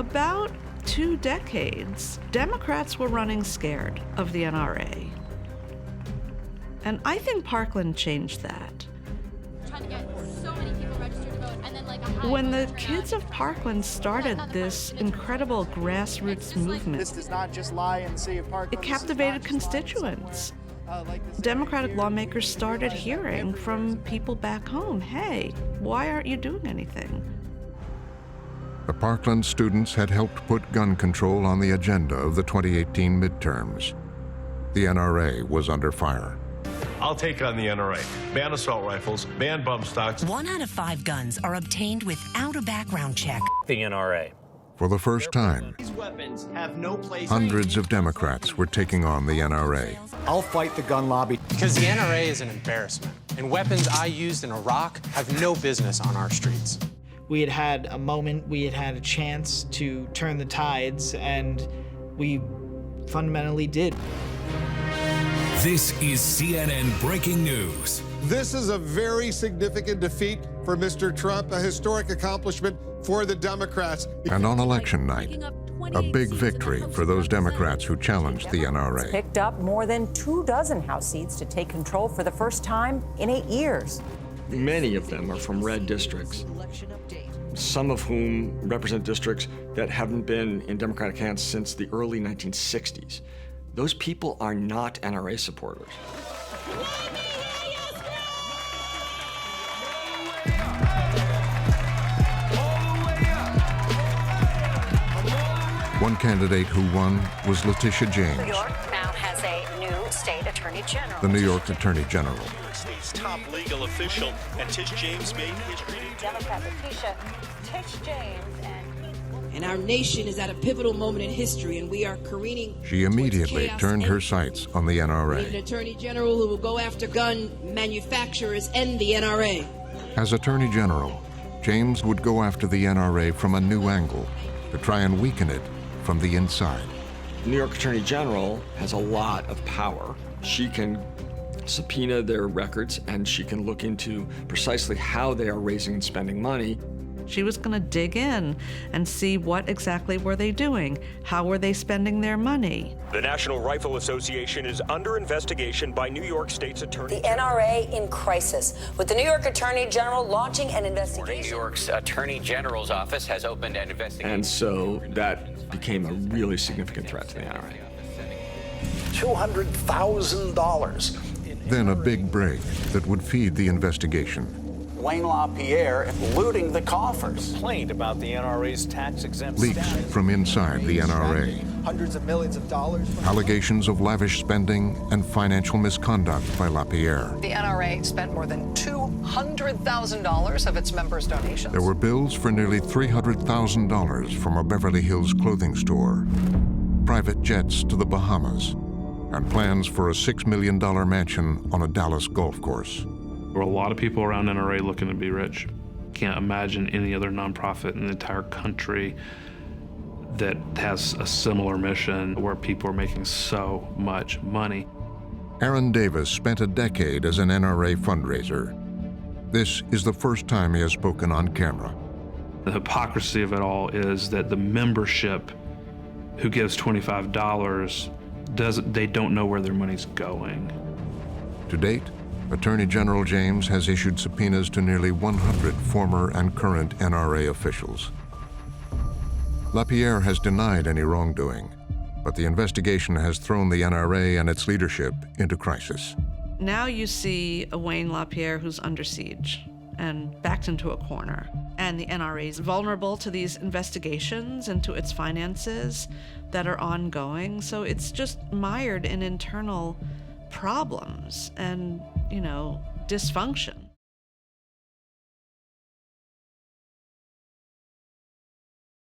about 2 decades, Democrats were running scared of the NRA. And I think Parkland changed that. Trying to get so many people registered to vote, and then like a When the kids of Parkland started this incredible grassroots movement, This does not just lie in the city of Parkland. it captivated constituents. Democratic lawmakers started hearing from people back home, hey, why aren't you doing anything? The Parkland students had helped put gun control on the agenda of the 2018 midterms. The NRA was under fire. I'll take on the NRA. Ban assault rifles, ban bump stocks. 1 out of 5 guns are obtained without a background check. The NRA. For the first time, These weapons have no place. hundreds of Democrats were taking on the NRA. I'll fight the gun lobby. Because the NRA is an embarrassment, and weapons I used in Iraq have no business on our streets. We had a moment, we had a chance to turn the tides, and we fundamentally did. This is CNN Breaking News. This is a very significant defeat for Mr. Trump, a historic accomplishment for the Democrats. And on election night, a big victory for those Democrats who challenged the NRA. Picked up more than 24 House seats to take control for the first time in 8 years. Many of them are from red districts, some of whom represent districts that haven't been in Democratic hands since the early 1960s. Those people are not NRA supporters. One candidate who won was Letitia James, New York now has a new state attorney general. the New York Attorney General. New York State's top legal official, and Tish James made history. Democrat Letitia Tish James and our nation is at a pivotal moment in history, and we are careening. She immediately turned her sights on the We need an NRA. attorney general who will go after gun manufacturers and the NRA. As Attorney General, James would go after the NRA from a new angle to try and weaken it from the inside. The New York Attorney General has a lot of power. She can subpoena their records, and she can look into precisely how they are raising and spending money. She was going to dig in and see what exactly were they doing, how were they spending their money. The National Rifle Association is under investigation by New York State's Attorney The NRA in crisis, with the New York Attorney General launching an investigation. New York's Attorney General's office has opened an investigation. And so that became a really significant threat to the NRA. $200,000. Then a big break that would feed the investigation. Wayne LaPierre looting the coffers. Complained about the NRA's tax-exempt Leaks status. from inside the NRA. Hundreds of millions of dollars. Allegations of lavish spending and financial misconduct by LaPierre. The NRA spent more than $200,000 of its members' donations. There were bills for nearly $300,000 from a Beverly Hills clothing store, private jets to the Bahamas, and plans for a $6 million mansion on a Dallas golf course. There were a lot of people around NRA looking to be rich. Can't imagine any other nonprofit in the entire country that has a similar mission where people are making so much money. Aaron Davis spent a decade as an NRA fundraiser. This is the first time he has spoken on camera. The hypocrisy of it all is that the membership who gives $25 they don't know where their money's going. To date, Attorney General James has issued subpoenas to nearly 100 former and current NRA officials. LaPierre has denied any wrongdoing, but the investigation has thrown the NRA and its leadership into crisis. Now you see a Wayne LaPierre who's under siege and backed into a corner. And the NRA is vulnerable to these investigations into its finances that are ongoing. So it's just mired in internal problems and, dysfunction.